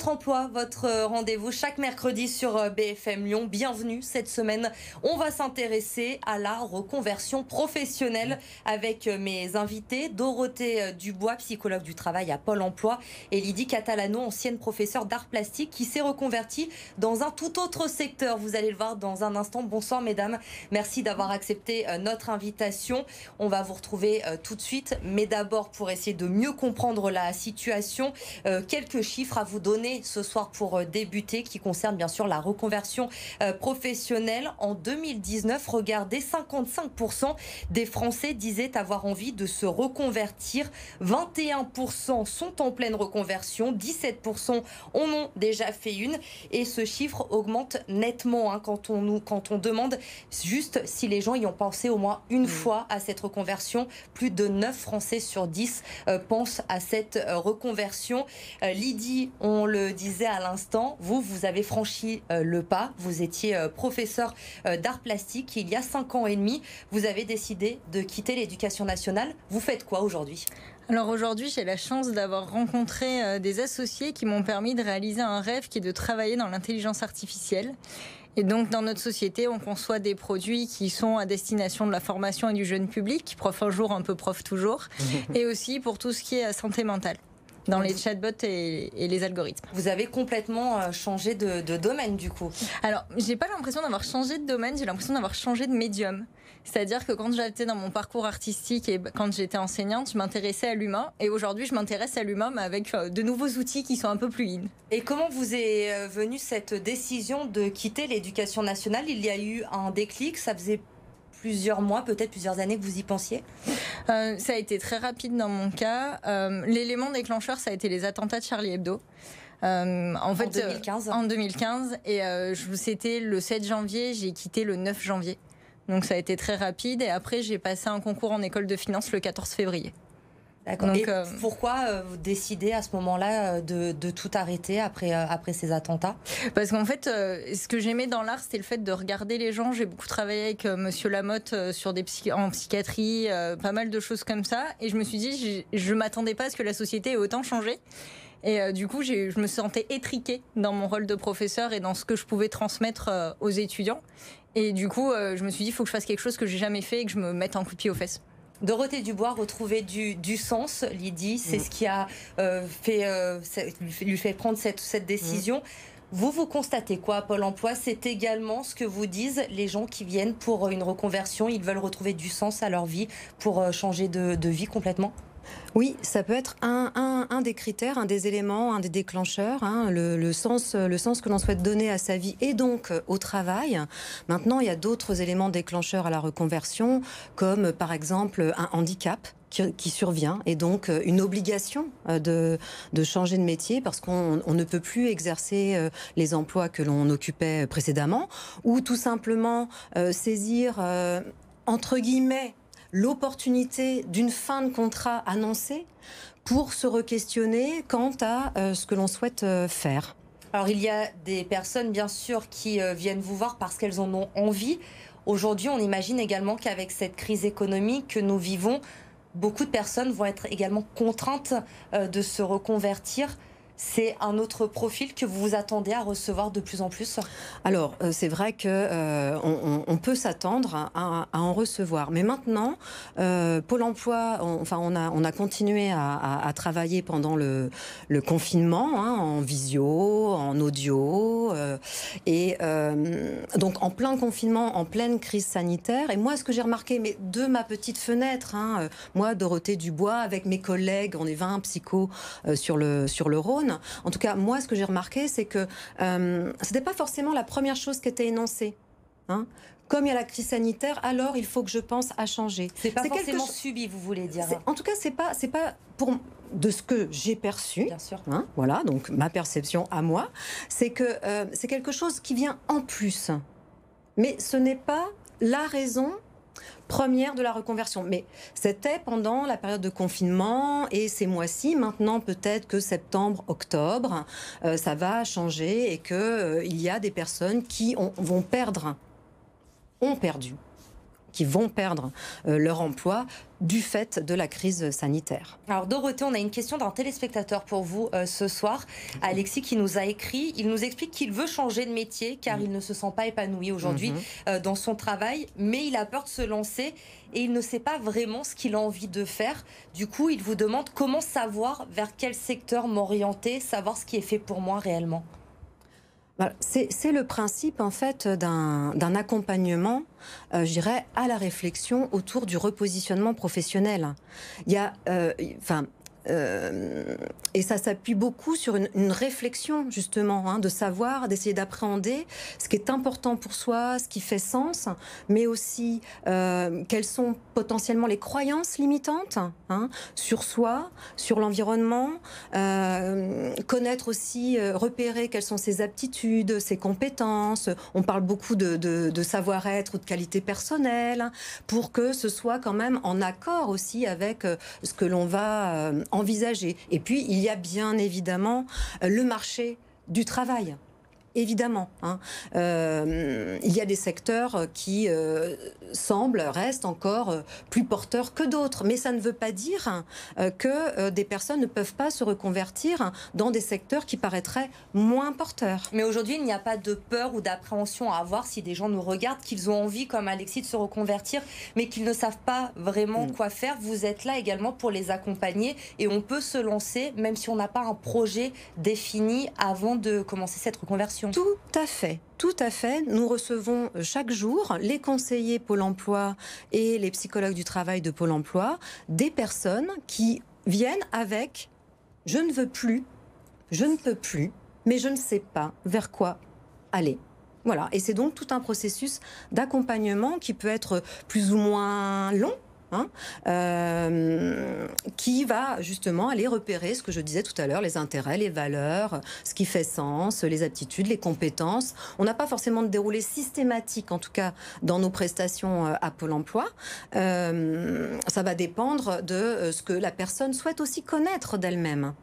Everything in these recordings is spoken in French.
votre emploi, votre rendez-vous chaque mercredi sur BFM Lyon. Bienvenue cette semaine. On va s'intéresser à la reconversion professionnelle avec mes invités. Dorothée Dubois, psychologue du travail à Pôle emploi, et Lydie Catalano, ancienne professeure d'art plastique qui s'est reconvertie dans un tout autre secteur. Vous allez le voir dans un instant. Bonsoir mesdames. Merci d'avoir accepté notre invitation. On va vous retrouver tout de suite. Mais d'abord, pour essayer de mieux comprendre la situation, quelques chiffres à vous donner ce soir pour débuter qui concernent bien sûr la reconversion professionnelle. En 2019, regardez, 55% des Français disaient avoir envie de se reconvertir. 21% sont en pleine reconversion. 17% en ont déjà fait une. Et ce chiffre augmente nettement quand on demande juste si les gens y ont pensé au moins une fois à cette reconversion. Plus de 9 Français sur 10 pensent à cette reconversion. Lydie, on le disait à l'instant, vous avez franchi le pas. Vous étiez professeur d'art plastique il y a 5 ans et demi. Vous avez décidé de quitter l'éducation nationale. Vous faites quoi aujourd'hui ? Alors aujourd'hui, j'ai la chance d'avoir rencontré des associés qui m'ont permis de réaliser un rêve qui est de travailler dans l'intelligence artificielle. Et donc, dans notre société, on conçoit des produits qui sont à destination de la formation et du jeune public, prof un jour, un peu prof toujours, et aussi pour tout ce qui est santé mentale, dans les chatbots et les algorithmes. Vous avez complètement changé de domaine du coup. Alors, j'ai pas l'impression d'avoir changé de domaine, j'ai l'impression d'avoir changé de médium. C'est-à-dire que quand j'étais dans mon parcours artistique et quand j'étais enseignante, je m'intéressais à l'humain. Et aujourd'hui, je m'intéresse à l'humain, mais avec de nouveaux outils qui sont un peu plus in. Et comment vous est venue cette décision de quitter l'éducation nationale ? Il y a eu un déclic, ça faisait plusieurs mois, peut-être plusieurs années que vous y pensiez ? Ça a été très rapide dans mon cas. L'élément déclencheur, ça a été les attentats de Charlie Hebdo. En 2015. En 2015. Et c'était le 7 janvier, j'ai quitté le 9 janvier. Donc ça a été très rapide. Et après, j'ai passé un concours en école de finance le 14 février. D'accord. Et pourquoi vous décidez à ce moment-là de tout arrêter après ces attentats ? Parce qu'en fait, ce que j'aimais dans l'art, c'était le fait de regarder les gens. J'ai beaucoup travaillé avec Monsieur Lamotte sur en psychiatrie, pas mal de choses comme ça. Et je me suis dit, je m'attendais pas à ce que la société ait autant changé. Et du coup, je me sentais étriquée dans mon rôle de professeur et dans ce que je pouvais transmettre aux étudiants. Et du coup, je me suis dit, il faut que je fasse quelque chose que j'ai jamais fait et que je me mette un coup de pied aux fesses. Dorothée Dubois, retrouver du sens, Lydie, c'est ce qui a lui fait prendre cette décision. Vous constatez quoi à Pôle emploi ? C'est également ce que vous disent les gens qui viennent pour une reconversion. Ils veulent retrouver du sens à leur vie pour changer de vie complètement ? Oui, ça peut être un des critères, un des éléments, un des déclencheurs, le sens que l'on souhaite donner à sa vie et donc au travail. Maintenant, il y a d'autres éléments déclencheurs à la reconversion, comme par exemple un handicap qui survient et donc une obligation de changer de métier parce qu'on ne peut plus exercer les emplois que l'on occupait précédemment ou tout simplement saisir entre guillemets l'opportunité d'une fin de contrat annoncée pour se re-questionner quant à ce que l'on souhaite faire. Alors il y a des personnes bien sûr qui viennent vous voir parce qu'elles en ont envie. Aujourd'hui, on imagine également qu'avec cette crise économique que nous vivons, beaucoup de personnes vont être également contraintes de se reconvertir. C'est un autre profil que vous vous attendez à recevoir de plus en plus ? Alors, c'est vrai qu'on peut s'attendre à en recevoir. Mais maintenant, Pôle emploi, on a continué à travailler pendant le confinement, en visio, en audio. Donc, en plein confinement, en pleine crise sanitaire. Et moi, ce que j'ai remarqué, mais de ma petite fenêtre, moi, Dorothée Dubois, avec mes collègues, on est 20 psychos sur le Rhône. En tout cas, moi, ce que j'ai remarqué, c'est que c'était pas forcément la première chose qui était énoncée. Comme il y a la crise sanitaire, alors il faut que je pense à changer. C'est pas forcément subi, vous voulez dire. En tout cas, c'est pas pour de ce que j'ai perçu. Bien sûr. Voilà, donc ma perception à moi, c'est que c'est quelque chose qui vient en plus. Mais ce n'est pas la raison première de la reconversion. Mais c'était pendant la période de confinement et ces mois-ci. Maintenant, peut-être que septembre, octobre, ça va changer et qu'il y a des personnes qui ont perdu qui vont perdre leur emploi du fait de la crise sanitaire. Alors Dorothée, on a une question d'un téléspectateur pour vous ce soir. Alexis qui nous a écrit, il nous explique qu'il veut changer de métier car il ne se sent pas épanoui aujourd'hui dans son travail, mais il a peur de se lancer et il ne sait pas vraiment ce qu'il a envie de faire. Du coup, il vous demande comment savoir vers quel secteur m'orienter, savoir ce qui est fait pour moi réellement. C'est le principe en fait d'un accompagnement, je dirais, à la réflexion autour du repositionnement professionnel. Il y a, et ça s'appuie beaucoup sur une réflexion justement, de savoir, d'essayer d'appréhender ce qui est important pour soi, ce qui fait sens, mais aussi quelles sont potentiellement les croyances limitantes sur soi, sur l'environnement, connaître aussi, repérer quelles sont ses aptitudes, ses compétences. On parle beaucoup de savoir-être ou de qualité personnelle pour que ce soit quand même en accord aussi avec ce que l'on va envisager. Et puis, il y a bien évidemment le marché du travail. Évidemment. Il y a des secteurs qui restent encore plus porteurs que d'autres. Mais ça ne veut pas dire que des personnes ne peuvent pas se reconvertir dans des secteurs qui paraîtraient moins porteurs. Mais aujourd'hui, il n'y a pas de peur ou d'appréhension à avoir si des gens nous regardent, qu'ils ont envie, comme Alexis, de se reconvertir, mais qu'ils ne savent pas vraiment quoi faire. Vous êtes là également pour les accompagner et on peut se lancer, même si on n'a pas un projet défini avant de commencer cette reconversion. Tout à fait. Tout à fait. Nous recevons chaque jour les conseillers Pôle emploi et les psychologues du travail de Pôle emploi, des personnes qui viennent avec « je ne veux plus, je ne peux plus, mais je ne sais pas vers quoi aller ». Voilà. Et c'est donc tout un processus d'accompagnement qui peut être plus ou moins long, qui va justement aller repérer ce que je disais tout à l'heure, les intérêts, les valeurs, ce qui fait sens, les aptitudes, les compétences. On n'a pas forcément de déroulé systématique, en tout cas dans nos prestations à Pôle emploi. Ça va dépendre de ce que la personne souhaite aussi connaître d'elle-même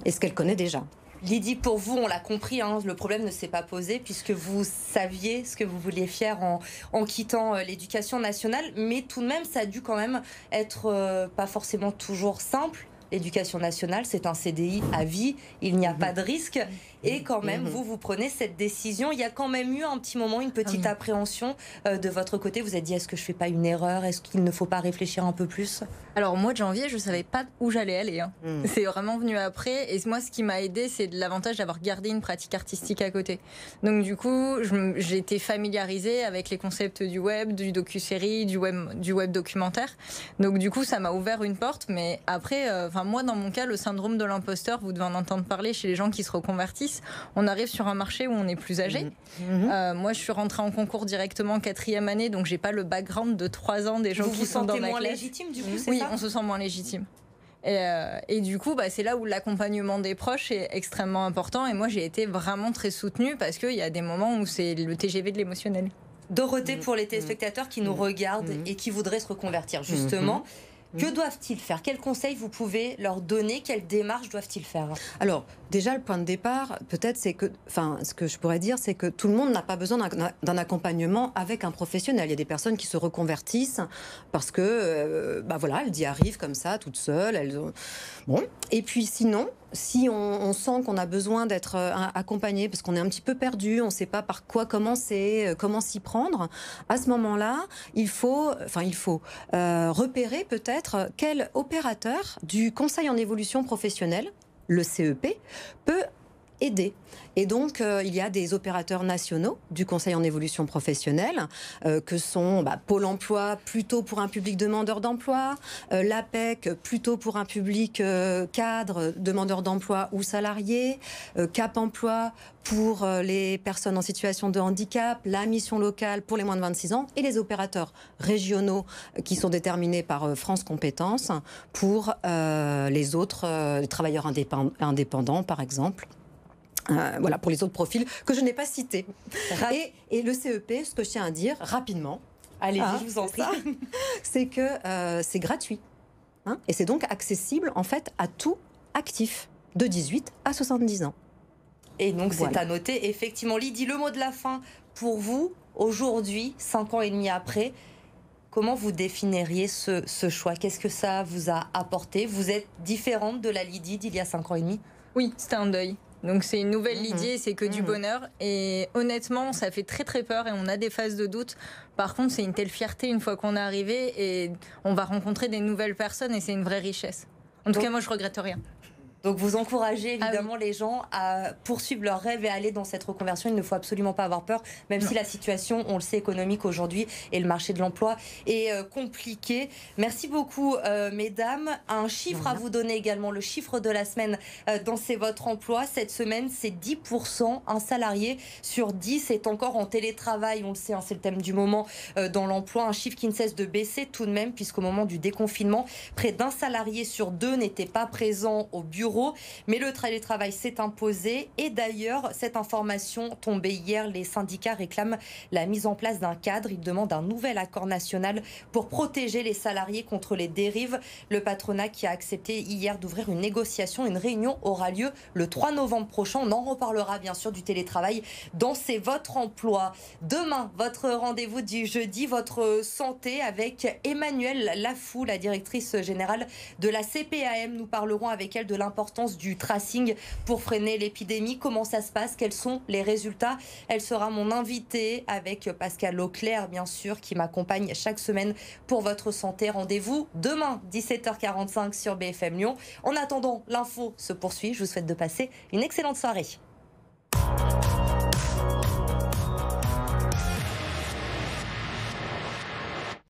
et ce qu'elle connaît déjà. Lydie, pour vous, on l'a compris, le problème ne s'est pas posé puisque vous saviez ce que vous vouliez faire en quittant l'éducation nationale, mais tout de même, ça a dû quand même être pas forcément toujours simple. L'éducation nationale, c'est un CDI à vie, il n'y a pas de risque. Et quand même, vous prenez cette décision. Il y a quand même eu un petit moment, une petite appréhension de votre côté. Vous avez dit, est-ce que je ne fais pas une erreur? Est-ce qu'il ne faut pas réfléchir un peu plus? Alors, au mois de janvier, je ne savais pas où j'allais aller. C'est vraiment venu après. Et moi, ce qui m'a aidée, c'est l'avantage d'avoir gardé une pratique artistique à côté. Donc, du coup, j'ai été familiarisée avec les concepts du web, du docu-série, du web documentaire. Donc, du coup, ça m'a ouvert une porte. Mais après, moi, dans mon cas, le syndrome de l'imposteur, vous devez en entendre parler chez les gens qui se reconvertissent. On arrive sur un marché où on est plus âgé. Moi, je suis rentrée en concours directement en 4e année, donc j'ai pas le background de 3 ans des gens qui sont dans ma classe. Vous vous sentez moins légitime, du coup, c'est oui, ça ? on se sent moins légitime. Et du coup, c'est là où l'accompagnement des proches est extrêmement important. Et moi, j'ai été vraiment très soutenue parce qu'il y a des moments où c'est le TGV de l'émotionnel. Dorothée, pour les téléspectateurs qui nous regardent et qui voudraient se reconvertir, justement, que doivent-ils faire? Quels conseils vous pouvez leur donner? Quelles démarches doivent-ils faire? Alors, déjà, le point de départ, peut-être, c'est que, ce que je pourrais dire, c'est que tout le monde n'a pas besoin d'un accompagnement avec un professionnel. Il y a des personnes qui se reconvertissent parce que, elles y arrivent comme ça, toutes seules. Bon. Et puis, sinon, si on sent qu'on a besoin d'être accompagné parce qu'on est un petit peu perdu, on ne sait pas par quoi commencer, comment s'y prendre, à ce moment-là, il faut repérer peut-être quel opérateur du Conseil en évolution professionnelle, le CEP, peut aider. Et donc, il y a des opérateurs nationaux du Conseil en évolution professionnelle, que sont Pôle emploi, plutôt pour un public demandeur d'emploi, l'APEC, plutôt pour un public cadre, demandeur d'emploi ou salarié, Cap emploi pour les personnes en situation de handicap, la mission locale pour les moins de 26 ans, et les opérateurs régionaux qui sont déterminés par France Compétences pour les autres, les travailleurs indépendants, par exemple. Pour les autres profils que je n'ai pas cités. Et le CEP, ce que je tiens à dire rapidement, allez-y, je vous en prie, c'est que c'est gratuit. Et c'est donc accessible en fait à tout actif de 18 à 70 ans. Et donc c'est à noter, effectivement. Lydie, le mot de la fin pour vous, aujourd'hui, 5 ans et demi après, Comment vous définiriez ce choix? Qu'est-ce que ça vous a apporté? Vous êtes différente de la Lydie d'il y a 5 ans et demi? Oui, c'était un deuil. Donc c'est une nouvelle Lydie, c'est que du bonheur. Et honnêtement, ça fait très très peur et on a des phases de doute. Par contre, c'est une telle fierté une fois qu'on est arrivé et on va rencontrer des nouvelles personnes et c'est une vraie richesse. En tout cas, moi, je regrette rien. Donc vous encouragez évidemment les gens à poursuivre leurs rêves et à aller dans cette reconversion. Il ne faut absolument pas avoir peur, même si la situation, on le sait, économique aujourd'hui et le marché de l'emploi est compliqué. Merci beaucoup mesdames. Un chiffre à vous donner également, le chiffre de la semaine dans C'est votre emploi. Cette semaine, c'est 10%. Un salarié sur 10 est encore en télétravail. On le sait, hein, c'est le thème du moment dans l'emploi. Un chiffre qui ne cesse de baisser tout de même, puisqu'au moment du déconfinement, près d'un salarié sur 2 n'était pas présent au bureau. Mais le télétravail s'est imposé et d'ailleurs, cette information tombée hier, les syndicats réclament la mise en place d'un cadre. Ils demandent un nouvel accord national pour protéger les salariés contre les dérives. Le patronat qui a accepté hier d'ouvrir une négociation, une réunion aura lieu le 3 novembre prochain. On en reparlera bien sûr du télétravail dans C'est votre emploi. Demain, votre rendez-vous du jeudi, votre santé avec Emmanuelle Lafou, la directrice générale de la CPAM. Nous parlerons avec elle de l'importance du tracing pour freiner l'épidémie. Comment ça se passe? Quels sont les résultats? Elle sera mon invitée avec Pascal Auclair, bien sûr, qui m'accompagne chaque semaine pour votre santé. Rendez-vous demain, 17h45 sur BFM Lyon. En attendant, l'info se poursuit. Je vous souhaite de passer une excellente soirée.